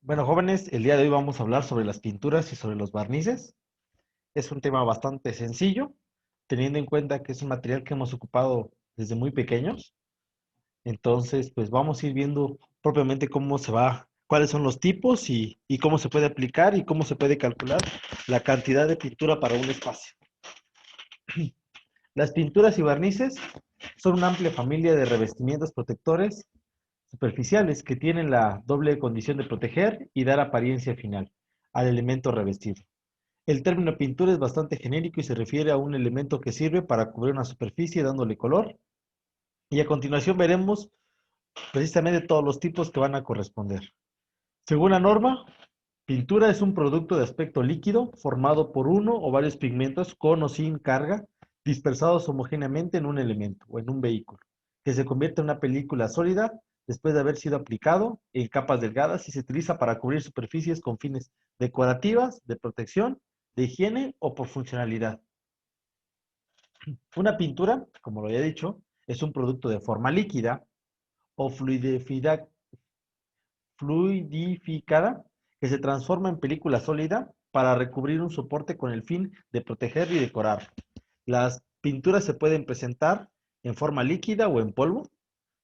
Bueno, jóvenes, el día de hoy vamos a hablar sobre las pinturas y sobre los barnices. Es un tema bastante sencillo, teniendo en cuenta que es un material que hemos ocupado desde muy pequeños. Entonces, pues vamos a ir viendo propiamente cómo se va, cuáles son los tipos y cómo se puede aplicar y cómo se puede calcular la cantidad de pintura para un espacio. Las pinturas y barnices son una amplia familia de revestimientos protectores superficiales que tienen la doble condición de proteger y dar apariencia final al elemento revestido. El término pintura es bastante genérico y se refiere a un elemento que sirve para cubrir una superficie dándole color. Y a continuación veremos precisamente todos los tipos que van a corresponder. Según la norma, pintura es un producto de aspecto líquido formado por uno o varios pigmentos con o sin carga dispersados homogéneamente en un elemento o en un vehículo, que se convierte en una película sólida después de haber sido aplicado en capas delgadas y se utiliza para cubrir superficies con fines decorativas, de protección, de higiene o por funcionalidad. Una pintura, como lo había dicho, es un producto de forma líquida o fluidificada que se transforma en película sólida para recubrir un soporte con el fin de proteger y decorar. Las pinturas se pueden presentar en forma líquida o en polvo.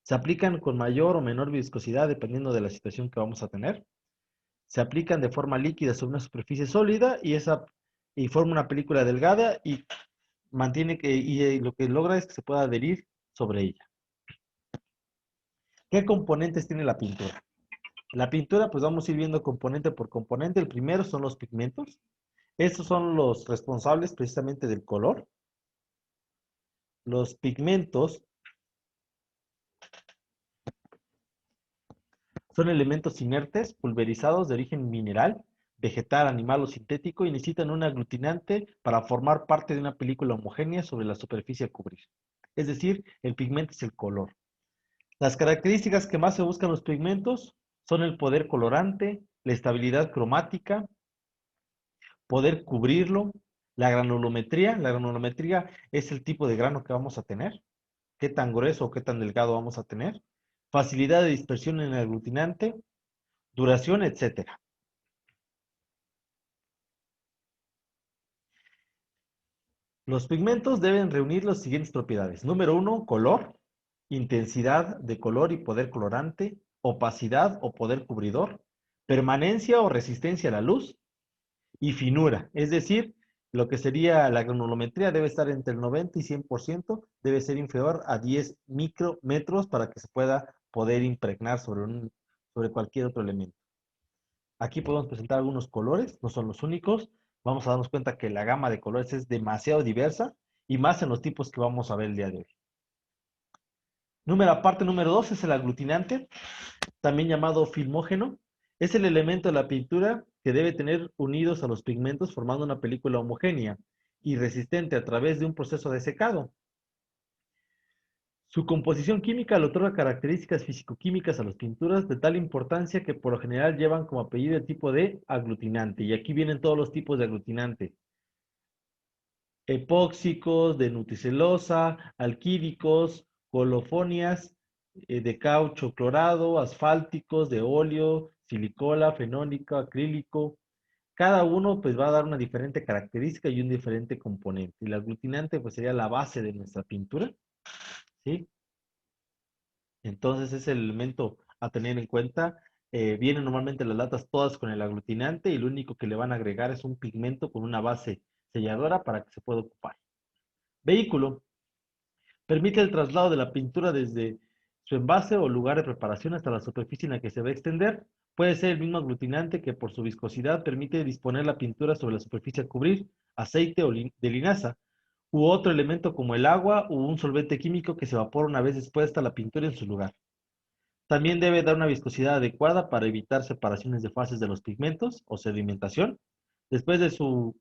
Se aplican con mayor o menor viscosidad dependiendo de la situación que vamos a tener. Se aplican de forma líquida sobre una superficie sólida y forma una película delgada y lo que logra es que se pueda adherir sobre ella. ¿Qué componentes tiene la pintura? La pintura, pues vamos a ir viendo componente por componente. El primero son los pigmentos. Estos son los responsables precisamente del color. Los pigmentos son elementos inertes, pulverizados de origen mineral, vegetal, animal o sintético y necesitan un aglutinante para formar parte de una película homogénea sobre la superficie a cubrir. Es decir, el pigmento es el color. Las características que más se buscan en los pigmentos son el poder colorante, la estabilidad cromática, poder cubrirlo, la granulometría. La granulometría es el tipo de grano que vamos a tener, qué tan grueso o qué tan delgado vamos a tener, facilidad de dispersión en el aglutinante, duración, etcétera. Los pigmentos deben reunir las siguientes propiedades. Número uno, color, intensidad de color y poder colorante, opacidad o poder cubridor, permanencia o resistencia a la luz y finura. Es decir, lo que sería la granulometría debe estar entre el 90 y 100%, debe ser inferior a 10 micrómetros para que se pueda poder impregnar sobre cualquier otro elemento. Aquí podemos presentar algunos colores, no son los únicos. Vamos a darnos cuenta que la gama de colores es demasiado diversa y más en los tipos que vamos a ver el día de hoy. Parte número 2 es el aglutinante, también llamado filmógeno. Es el elemento de la pintura que debe tener unidos a los pigmentos formando una película homogénea y resistente a través de un proceso de secado. Su composición química le otorga características físico-químicas a las pinturas de tal importancia que por lo general llevan como apellido el tipo de aglutinante. Y aquí vienen todos los tipos de aglutinante. Epóxicos, de nuticelosa, alquídicos, colofonias, de caucho clorado, asfálticos, de óleo, silicola, fenólico, acrílico. Cada uno pues va a dar una diferente característica y un diferente componente. Y el aglutinante pues sería la base de nuestra pintura, ¿sí? Entonces es el elemento a tener en cuenta. Vienen normalmente las latas todas con el aglutinante y lo único que le van a agregar es un pigmento con una base selladora para que se pueda ocupar. Vehículo. Permite el traslado de la pintura desde su envase o lugar de preparación hasta la superficie en la que se va a extender. Puede ser el mismo aglutinante que por su viscosidad permite disponer la pintura sobre la superficie a cubrir, aceite o de linaza, u otro elemento como el agua u un solvente químico que se evapora una vez dispuesta la pintura en su lugar. También debe dar una viscosidad adecuada para evitar separaciones de fases de los pigmentos o sedimentación. Después de su,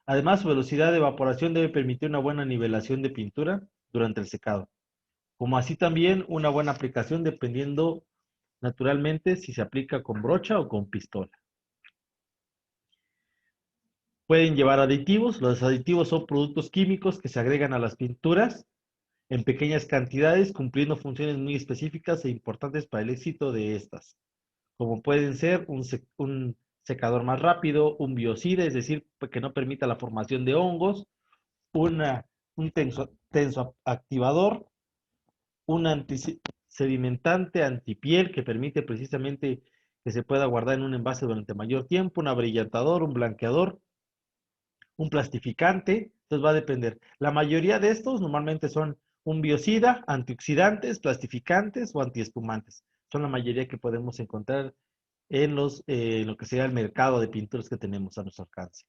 Además, su velocidad de evaporación debe permitir una buena nivelación de pintura durante el secado, como así también una buena aplicación dependiendo naturalmente si se aplica con brocha o con pistola. Pueden llevar aditivos. Los aditivos son productos químicos que se agregan a las pinturas en pequeñas cantidades, cumpliendo funciones muy específicas e importantes para el éxito de estas. como pueden ser un secador más rápido, un biocida, es decir, que no permita la formación de hongos, una, un tenso activador, un antisedimentante, antipiel, que permite precisamente que se pueda guardar en un envase durante mayor tiempo, un abrillantador, un blanqueador, un plastificante, entonces va a depender. La mayoría de estos normalmente son un biocida, antioxidantes, plastificantes o antiespumantes. Son la mayoría que podemos encontrar en lo que sería el mercado de pinturas que tenemos a nuestro alcance.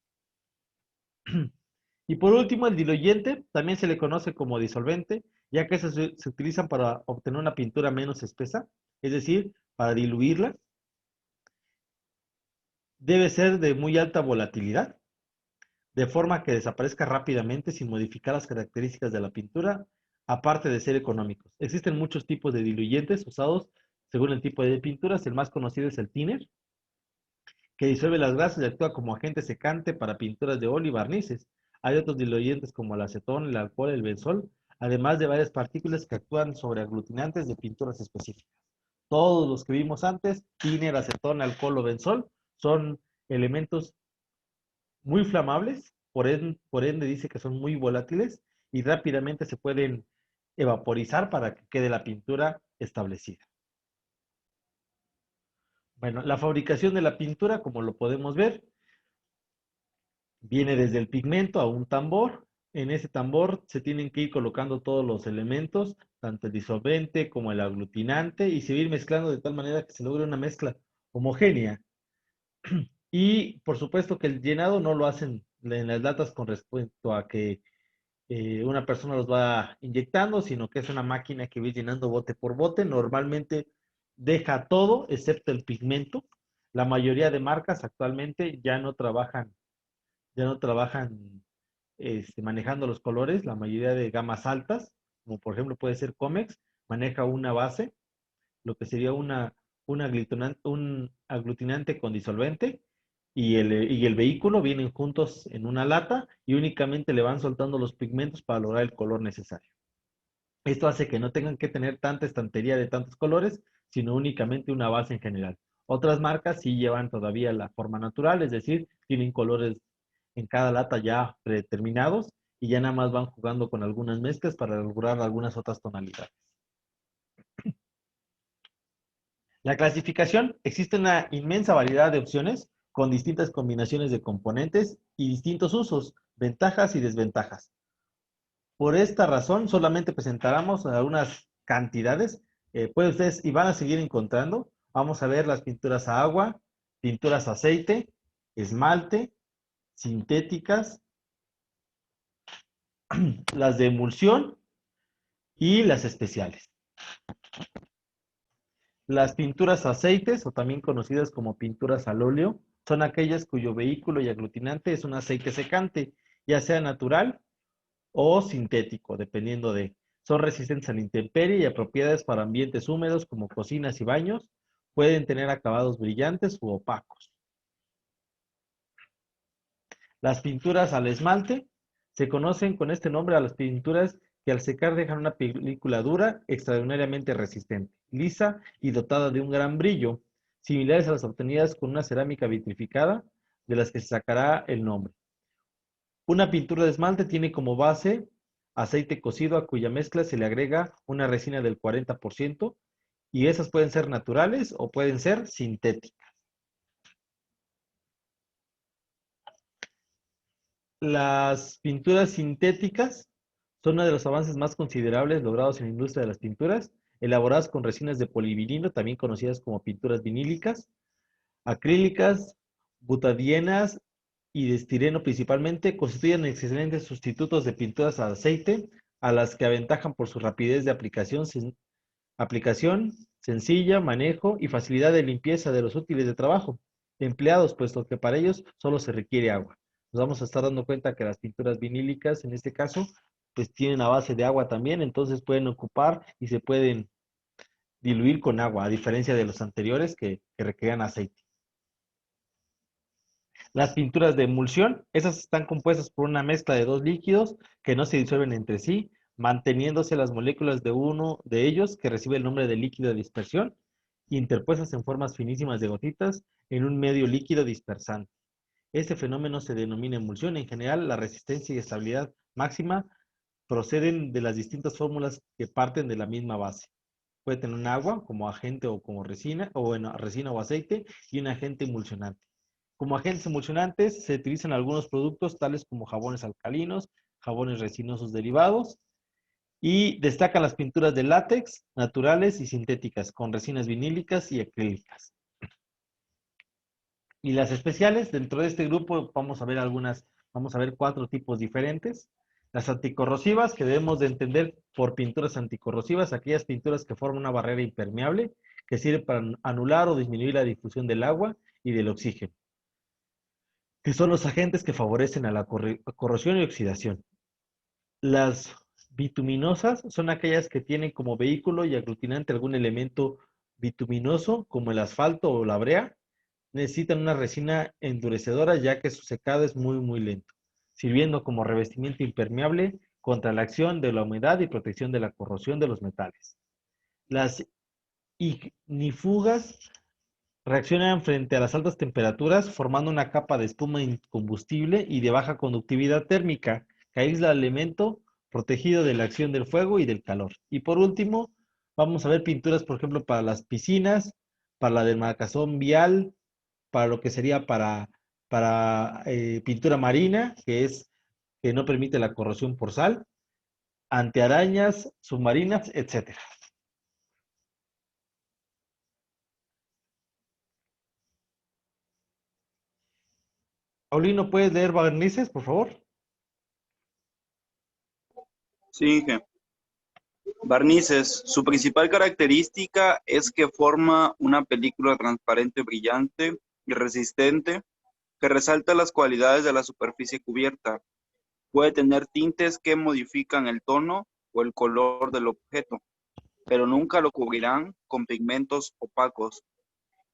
Y por último, el diluyente también se le conoce como disolvente, ya que se utilizan para obtener una pintura menos espesa, es decir, para diluirla. Debe ser de muy alta volatilidad, de forma que desaparezca rápidamente sin modificar las características de la pintura, aparte de ser económicos. Existen muchos tipos de diluyentes usados según el tipo de pinturas. El más conocido es el thinner, que disuelve las grasas y actúa como agente secante para pinturas de óleo y barnices. Hay otros diluyentes como el acetón, el alcohol, el benzol, además de varias partículas que actúan sobre aglutinantes de pinturas específicas. Todos los que vimos antes, thinner, acetón, alcohol o benzol, son elementos muy flamables, por ende dice que son muy volátiles y rápidamente se pueden evaporizar para que quede la pintura establecida. Bueno, la fabricación de la pintura, como lo podemos ver, viene desde el pigmento a un tambor. En ese tambor se tienen que ir colocando todos los elementos, tanto el disolvente como el aglutinante, y se va a ir mezclando de tal manera que se logre una mezcla homogénea. Y por supuesto que el llenado no lo hacen en las latas con respecto a que una persona los va inyectando, sino que es una máquina que va llenando bote por bote. Normalmente deja todo excepto el pigmento. La mayoría de marcas actualmente ya no trabajan manejando los colores. La mayoría de gamas altas, como por ejemplo puede ser Comex, maneja una base, lo que sería un aglutinante con disolvente, y el vehículo vienen juntos en una lata y únicamente le van soltando los pigmentos para lograr el color necesario. Esto hace que no tengan que tener tanta estantería de tantos colores, sino únicamente una base en general. Otras marcas sí llevan todavía la forma natural, es decir, tienen colores en cada lata ya predeterminados y ya nada más van jugando con algunas mezclas para lograr algunas otras tonalidades. La clasificación: existe una inmensa variedad de opciones con distintas combinaciones de componentes y distintos usos, ventajas y desventajas. Por esta razón, solamente presentaremos algunas cantidades. Pueden ustedes y van a seguir encontrando. Vamos a ver las pinturas a agua, pinturas a aceite, esmalte, sintéticas, las de emulsión y las especiales. Las pinturas a aceites, o también conocidas como pinturas al óleo, son aquellas cuyo vehículo y aglutinante es un aceite secante, ya sea natural o sintético, dependiendo de. Son resistentes a la intemperie y apropiadas para ambientes húmedos como cocinas y baños. Pueden tener acabados brillantes u opacos. Las pinturas al esmalte se conocen con este nombre a las pinturas que al secar dejan una película dura, extraordinariamente resistente, lisa y dotada de un gran brillo, similares a las obtenidas con una cerámica vitrificada, de las que se sacará el nombre. Una pintura de esmalte tiene como base aceite cocido a cuya mezcla se le agrega una resina del 40% y esas pueden ser naturales o pueden ser sintéticas. Las pinturas sintéticas son uno de los avances más considerables logrados en la industria de las pinturas, elaboradas con resinas de polivinilo, también conocidas como pinturas vinílicas, acrílicas, butadienas y de estireno principalmente, constituyen excelentes sustitutos de pinturas a aceite, a las que aventajan por su rapidez de aplicación sencilla, manejo y facilidad de limpieza de los útiles de trabajo empleados, puesto que para ellos solo se requiere agua. Nos vamos a estar dando cuenta que las pinturas vinílicas, en este caso, pues tienen a base de agua también, entonces pueden ocupar y se pueden diluir con agua, a diferencia de los anteriores que requerían aceite. Las pinturas de emulsión, esas están compuestas por una mezcla de dos líquidos que no se disuelven entre sí, manteniéndose las moléculas de uno de ellos, que recibe el nombre de líquido de dispersión, interpuestas en formas finísimas de gotitas en un medio líquido dispersante. Este fenómeno se denomina emulsión. En general, la resistencia y estabilidad máxima proceden de las distintas fórmulas que parten de la misma base. Puede tener un agua como agente o como resina, o en resina o aceite, y un agente emulsionante. Como agentes emulsionantes se utilizan algunos productos tales como jabones alcalinos, jabones resinosos derivados, y destacan las pinturas de látex, naturales y sintéticas, con resinas vinílicas y acrílicas. Y las especiales, dentro de este grupo vamos a ver vamos a ver 4 tipos diferentes. Las anticorrosivas, que debemos de entender por pinturas anticorrosivas, aquellas pinturas que forman una barrera impermeable, que sirve para anular o disminuir la difusión del agua y del oxígeno, que son los agentes que favorecen a la corrosión y oxidación. Las bituminosas son aquellas que tienen como vehículo y aglutinante algún elemento bituminoso, como el asfalto o la brea. Necesitan una resina endurecedora ya que su secado es muy lento, sirviendo como revestimiento impermeable contra la acción de la humedad y protección de la corrosión de los metales. Las ignífugas reaccionan frente a las altas temperaturas formando una capa de espuma incombustible y de baja conductividad térmica que aísla al elemento protegido de la acción del fuego y del calor. Y por último, vamos a ver pinturas, por ejemplo, para las piscinas, para la demarcación vial, para lo que sería para pintura marina, que no permite la corrosión por sal, antiarañas, submarinas, etcétera. Paulino, ¿puedes leer barnices, por favor? Sí, Inge. Barnices. Su principal característica es que forma una película transparente, brillante y resistente que resalta las cualidades de la superficie cubierta. Puede tener tintes que modifican el tono o el color del objeto, pero nunca lo cubrirán con pigmentos opacos.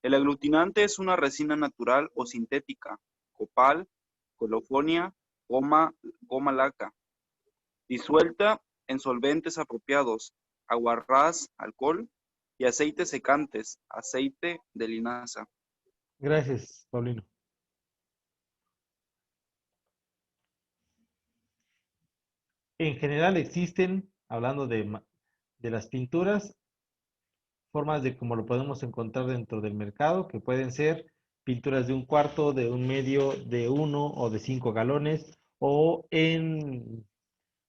El aglutinante es una resina natural o sintética, copal, colofonia, goma laca, disuelta en solventes apropiados, aguarrás, alcohol y aceites secantes, aceite de linaza. Gracias, Paulino. En general existen, hablando de las pinturas, formas de cómo lo podemos encontrar dentro del mercado, que pueden ser pinturas de un cuarto, de un medio, de 1 o de 5 galones, o en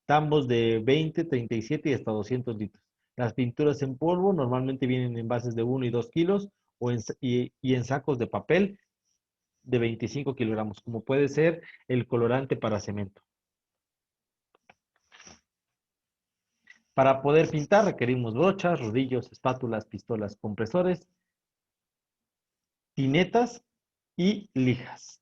tambos de 20, 37 y hasta 200 litros. Las pinturas en polvo normalmente vienen en envases de 1 y 2 kilos y en sacos de papel de 25 kilogramos, como puede ser el colorante para cemento. Para poder pintar requerimos brochas, rodillos, espátulas, pistolas, compresores, tinetas y lijas.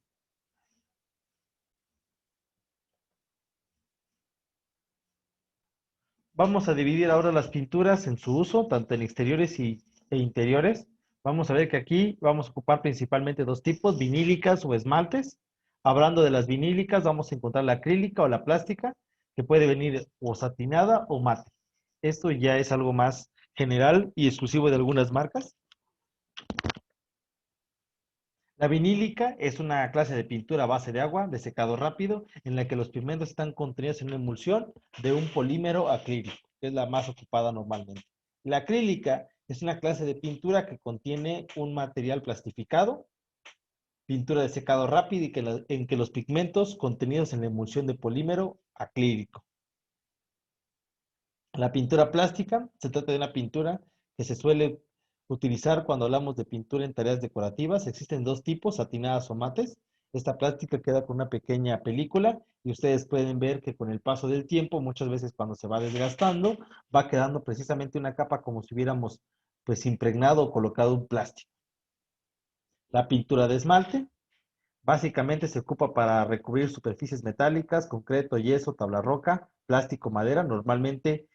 Vamos a dividir ahora las pinturas en su uso, tanto en exteriores e interiores. Vamos a ver que aquí vamos a ocupar principalmente 2 tipos, vinílicas o esmaltes. Hablando de las vinílicas, vamos a encontrar la acrílica o la plástica, que puede venir o satinada o mate. Esto ya es algo más general y exclusivo de algunas marcas. La vinílica es una clase de pintura a base de agua, de secado rápido, en la que los pigmentos están contenidos en una emulsión de un polímero acrílico, que es la más ocupada normalmente. La acrílica es una clase de pintura que contiene un material plastificado, pintura de secado rápido y en que los pigmentos contenidos en la emulsión de polímero acrílico. La pintura plástica se trata de una pintura que se suele utilizar cuando hablamos de pintura en tareas decorativas. Existen 2 tipos, satinadas o mates. Esta plástica queda con una pequeña película y ustedes pueden ver que con el paso del tiempo, muchas veces cuando se va desgastando, va quedando precisamente una capa como si hubiéramos pues impregnado o colocado un plástico. La pintura de esmalte básicamente se ocupa para recubrir superficies metálicas, concreto, yeso, tabla roca, plástico, madera. Normalmente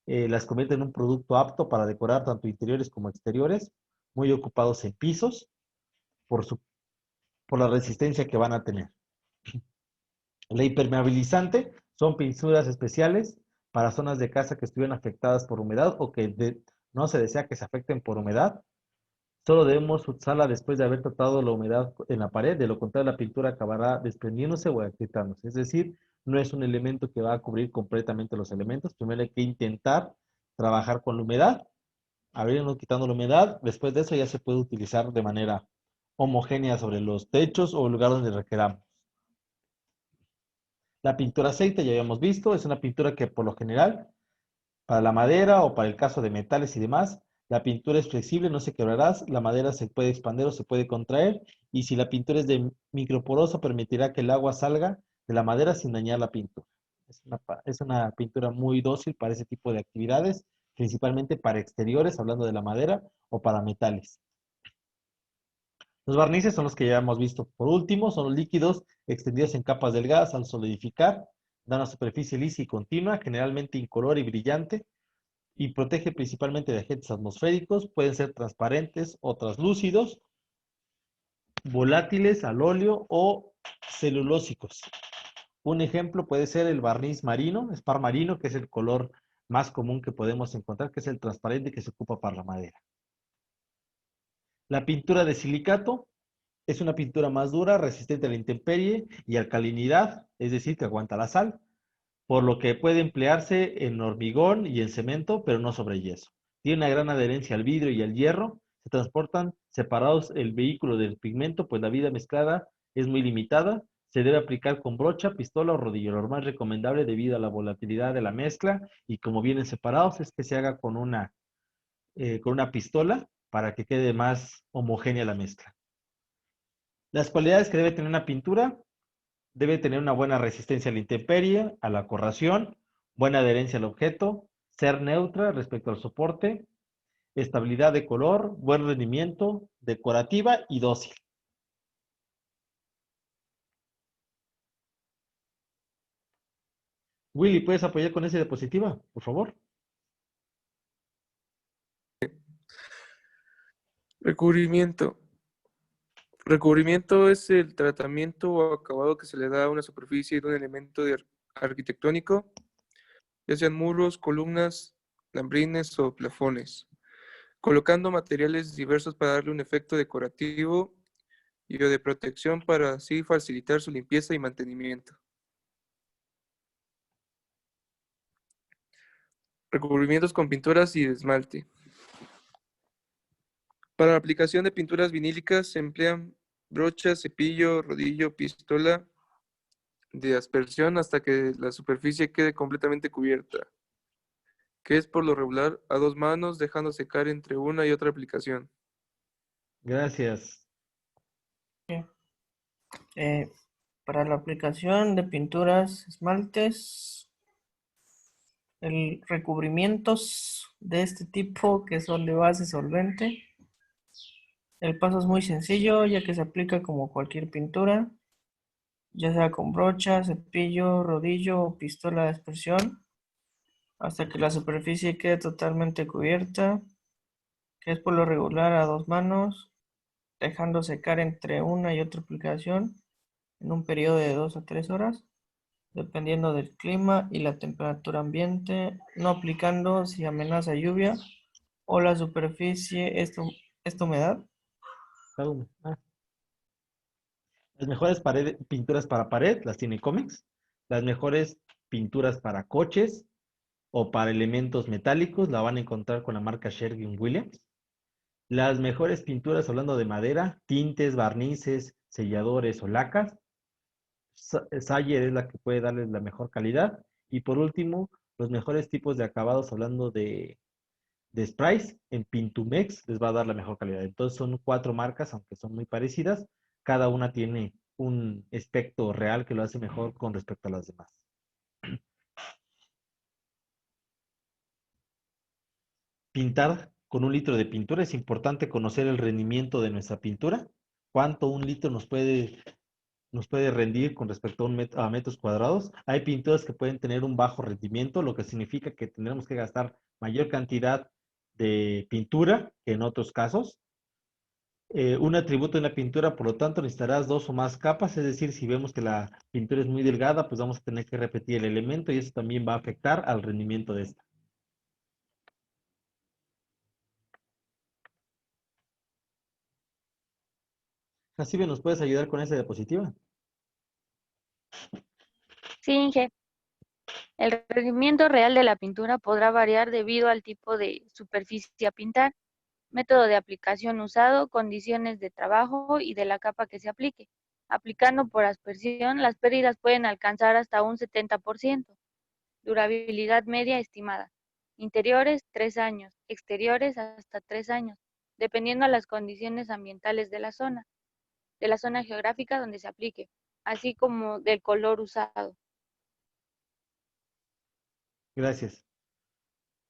las convierte en un producto apto para decorar tanto interiores como exteriores, muy ocupados en pisos por, su, por la resistencia que van a tener. La impermeabilizante son pinturas especiales para zonas de casa que estuvieran afectadas por humedad o que no se desea que se afecten por humedad. Solo debemos usarla después de haber tratado la humedad en la pared, de lo contrario la pintura acabará desprendiéndose o agrietándose. Es decir, no es un elemento que va a cubrir completamente los elementos. Primero hay que intentar trabajar con la humedad, abriendo, quitando la humedad. Después de eso ya se puede utilizar de manera homogénea sobre los techos o lugar donde requeramos. La pintura aceite, ya habíamos visto, es una pintura que por lo general, para la madera o para el caso de metales y demás, la pintura es flexible, no se quebrará, la madera se puede expandir o se puede contraer, y si la pintura es de microporosa, permitirá que el agua salga de la madera sin dañar la pintura. Es una pintura muy dócil para ese tipo de actividades, principalmente para exteriores, hablando de la madera, o para metales. Los barnices son los que ya hemos visto por último, son los líquidos extendidos en capas delgadas al solidificar, dan una superficie lisa y continua, generalmente incolor y brillante, y protege principalmente de agentes atmosféricos, pueden ser transparentes o translúcidos, volátiles al óleo o celulósicos. Un ejemplo puede ser el barniz marino, spar marino, que es el color más común que podemos encontrar, que es el transparente que se ocupa para la madera. La pintura de silicato es una pintura más dura, resistente a la intemperie y alcalinidad, es decir, que aguanta la sal, por lo que puede emplearse en hormigón y en cemento, pero no sobre yeso. Tiene una gran adherencia al vidrio y al hierro. Se transportan separados el vehículo del pigmento, pues la vida mezclada es muy limitada. Se debe aplicar con brocha, pistola o rodillo. Lo más recomendable debido a la volatilidad de la mezcla y como vienen separados es que se haga con una pistola para que quede más homogénea la mezcla. Las cualidades que debe tener una pintura: debe tener una buena resistencia a la intemperie, a la corrosión, buena adherencia al objeto, ser neutra respecto al soporte, estabilidad de color, buen rendimiento, decorativa y dócil. Willy, ¿puedes apoyar con esa diapositiva, por favor? Recubrimiento. Recubrimiento es el tratamiento o acabado que se le da a una superficie de un elemento arquitectónico, ya sean muros, columnas, lambrines o plafones, colocando materiales diversos para darle un efecto decorativo y o de protección para así facilitar su limpieza y mantenimiento. Recubrimientos con pinturas y esmalte. Para la aplicación de pinturas vinílicas se emplean brocha, cepillo, rodillo, pistola de aspersión hasta que la superficie quede completamente cubierta, que es por lo regular a dos manos, dejando secar entre una y otra aplicación. Gracias. Eh, para la aplicación de pinturas, esmaltes, recubrimientos de este tipo que son de base solvente. El paso es muy sencillo ya que se aplica como cualquier pintura, ya sea con brocha, cepillo, rodillo o pistola de aspersión, hasta que la superficie quede totalmente cubierta, que es por lo regular a dos manos, dejando secar entre una y otra aplicación en un periodo de 2 a 3 horas, dependiendo del clima y la temperatura ambiente, no aplicando si amenaza lluvia o la superficie esta humedad. Las mejores pinturas para pared las tiene Comex. Las mejores pinturas para coches o para elementos metálicos la van a encontrar con la marca Sherwin-Williams. Las mejores pinturas, hablando de madera, tintes, barnices, selladores o lacas, Sayer es la que puede darles la mejor calidad. Y por último, los mejores tipos de acabados, hablando de sprays, en Pintumex les va a dar la mejor calidad. Entonces son 4 marcas, aunque son muy parecidas. Cada una tiene un aspecto real que lo hace mejor con respecto a las demás. Pintar con 1 litro de pintura, es importante conocer el rendimiento de nuestra pintura. Cuánto 1 litro nos puede rendir con respecto a metros cuadrados. Hay pinturas que pueden tener un bajo rendimiento, lo que significa que tendremos que gastar mayor cantidad de pintura que en otros casos. Un atributo de una pintura, por lo tanto, necesitarás 2 o más capas, es decir, si vemos que la pintura es muy delgada, pues vamos a tener que repetir el elemento y eso también va a afectar al rendimiento de esta. Así bien, ¿nos puedes ayudar con esa diapositiva? Sí, Inge. El rendimiento real de la pintura podrá variar debido al tipo de superficie a pintar, método de aplicación usado, condiciones de trabajo y de la capa que se aplique. Aplicando por aspersión, las pérdidas pueden alcanzar hasta un 70%. Durabilidad media estimada. Interiores, 3 años. Exteriores, hasta 3 años, dependiendo de las condiciones ambientales de la zona geográfica donde se aplique, así como del color usado. Gracias.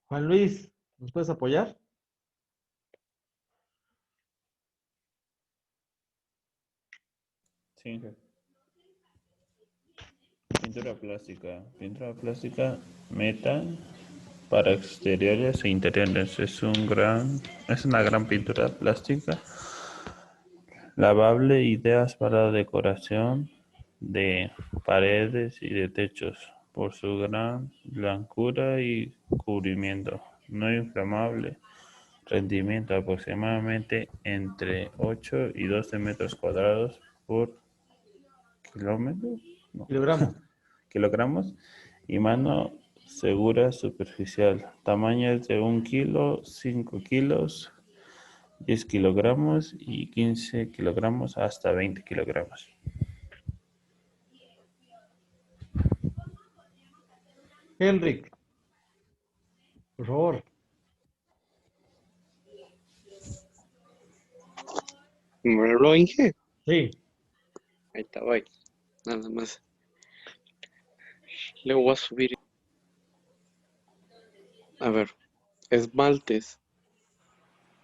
Juan Luis, ¿nos puedes apoyar? Sí, Inge. Pintura plástica. Pintura plástica meta para exteriores e interiores. Es una gran pintura plástica lavable, ideas para decoración de paredes y de techos por su gran blancura y cubrimiento. No inflamable. Rendimiento aproximadamente entre 8 y 12 metros cuadrados por kilómetro. No. Kilogramo. Kilogramos y mano segura superficial. Tamaños de 1 kilo, 5 kilos, 10 kilogramos y 15 kilogramos hasta 20 kilogramos. Henrik, por favor. ¿Lo Inge? Sí, Ahí está, bye. Nada más. Le voy a subir. A ver, esmaltes.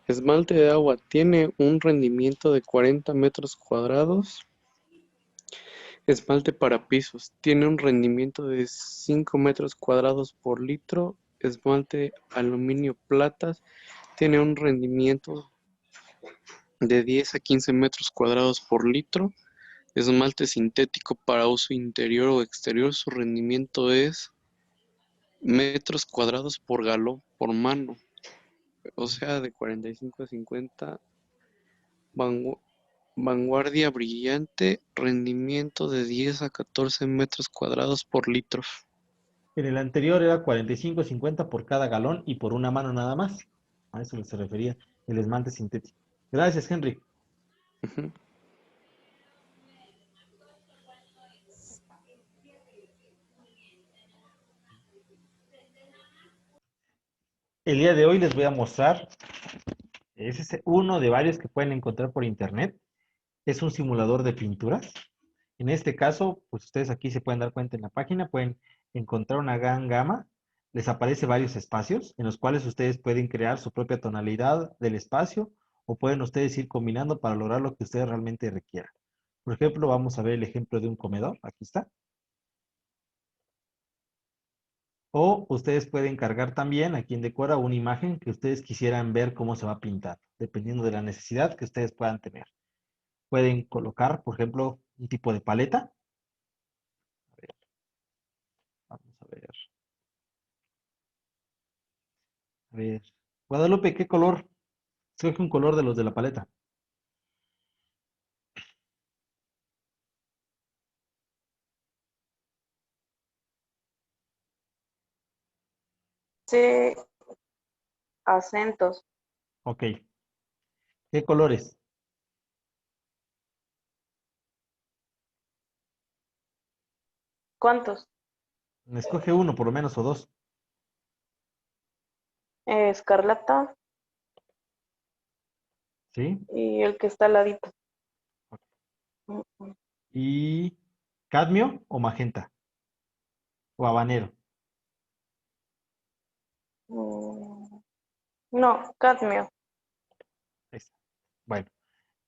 Esmalte de agua tiene un rendimiento de 40 metros cuadrados. Esmalte para pisos tiene un rendimiento de 5 metros cuadrados por litro. Esmalte aluminio platas tiene un rendimiento de 10 a 15 metros cuadrados por litro. Esmalte sintético para uso interior o exterior, su rendimiento es metros cuadrados por galón por mano, o sea, de 45 a 50. Vanguardia brillante, rendimiento de 10 a 14 metros cuadrados por litro. en el anterior era 45-50 por cada galón y por una mano nada más. A eso se refería el esmalte sintético. Gracias, Henrik. Ujú. El día de hoy les voy a mostrar, ese es uno de varios que pueden encontrar por internet. Es un simulador de pinturas. En este caso, pues ustedes aquí se pueden dar cuenta en la página, pueden encontrar una gran gama. Les aparece varios espacios en los cuales ustedes pueden crear su propia tonalidad del espacio o pueden ustedes ir combinando para lograr lo que ustedes realmente requieran. Por ejemplo, vamos a ver el ejemplo de un comedor. Aquí está. O ustedes pueden cargar también aquí en Decora una imagen que ustedes quisieran ver cómo se va a pintar, dependiendo de la necesidad que ustedes puedan tener. Pueden colocar, por ejemplo, un tipo de paleta. A ver, vamos a ver. A ver. Guadalupe, ¿qué color? Escoge un color de los de la paleta. Sí, acentos. Ok. ¿Qué colores? ¿Cuántos? Escoge uno, por lo menos, o dos. Escarlata ¿Sí? y el que está al ladito. Ok. Mm, mm. ¿Y cadmio o magenta? ¿O habanero? No, cadmio. Ahí está. Bueno,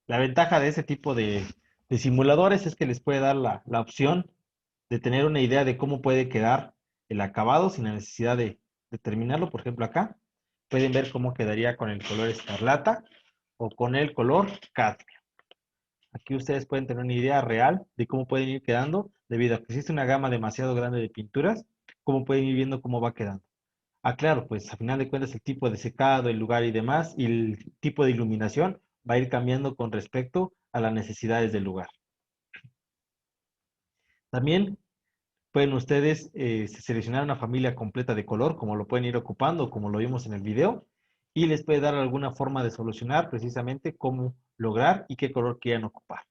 la ventaja de ese tipo de simuladores es que les puede dar la opción de tener una idea de cómo puede quedar el acabado sin la necesidad de terminarlo. Por ejemplo, acá pueden ver cómo quedaría con el color escarlata o con el color cadmio. Aquí ustedes pueden tener una idea real de cómo pueden ir quedando debido a que existe una gama demasiado grande de pinturas, cómo pueden ir viendo cómo va quedando. Ah, claro, pues a final de cuentas el tipo de secado, el lugar y demás, y el tipo de iluminación va a ir cambiando con respecto a las necesidades del lugar. También pueden ustedes seleccionar una familia completa de color, como lo pueden ir ocupando, como lo vimos en el video, y les puede dar alguna forma de solucionar precisamente cómo lograr y qué color quieran ocupar.